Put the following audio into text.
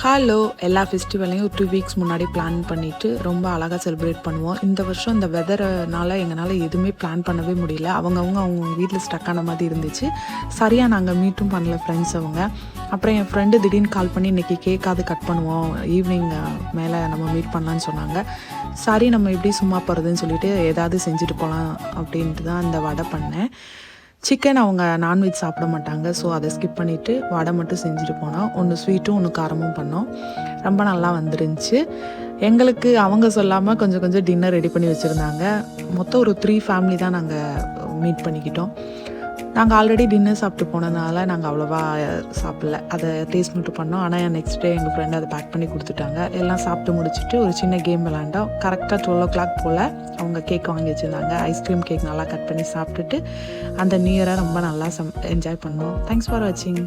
Hello, எல்லா ஃபெஸ்டிவலையும் ஒரு 2 weeks முன்னாடி பிளான் பண்ணிவிட்டு ரொம்ப அழகாக செலிப்ரேட் பண்ணுவோம். இந்த வருஷம் இந்த வெதர்னால எங்களால் எதுவுமே பிளான் பண்ணவே முடியல. அவங்க வீட்டில் ஸ்டக் ஆன மாதிரி இருந்துச்சு. சரியாக நாங்கள் மீட்டும் பண்ணல ஃப்ரெண்ட்ஸ் அவங்க. அப்புறம் என் ஃப்ரெண்டு திடீர்னு கால் பண்ணி இன்றைக்கி கேக்காவது கட் பண்ணுவோம், ஈவினிங் மேலே நம்ம மீட் பண்ணலான்னு சொன்னாங்க. சரி, நம்ம எப்படி சும்மா போகிறதுன்னு சொல்லிட்டு ஏதாவது செஞ்சுட்டு போகலாம் அப்படின்ட்டு தான் இந்த வடை பண்ணேன். சிக்கன் அவங்க நான்வெஜ் சாப்பிட மாட்டாங்க, ஸோ அதை ஸ்கிப் பண்ணிவிட்டு வடை மட்டும் செஞ்சுட்டு போனோம். ஒன்று ஸ்வீட்டும் ஒன்று காரமும் பண்ணோம். ரொம்ப நல்லா வந்துருந்துச்சு. எங்களுக்கு அவங்க சொல்லாமல் கொஞ்சம் கொஞ்சம் டின்னர் ரெடி பண்ணி வச்சுருந்தாங்க. மொத்தம் ஒரு 3 ஃபேமிலி தான் நாங்கள் மீட் பண்ணிக்கிட்டோம். நாங்கள் ஆல்ரெடி டின்னர் சாப்பிட்டு போனதுனால நாங்கள் அவ்வளோவா சாப்பிடல, அதை டேஸ்ட் மட்டும் பண்ணோம். ஆனால் நெக்ஸ்ட் டே எங்கள் ஃப்ரெண்டு அதை பேக் பண்ணி கொடுத்துட்டாங்க. எல்லாம் சாப்பிட்டு முடிச்சுட்டு ஒரு சின்ன கேம் விளாண்டோம். கரெக்டாக 12 o'clock போல் அவங்க கேக் வாங்கி வச்சுருந்தாங்க. ஐஸ்கிரீம் கேக் நல்லா கட் பண்ணி சாப்பிட்டுட்டு அந்த நியூ இயரை ரொம்ப நல்லா என்ஜாய் பண்ணோம். தேங்க்ஸ் ஃபார் வாட்சிங்.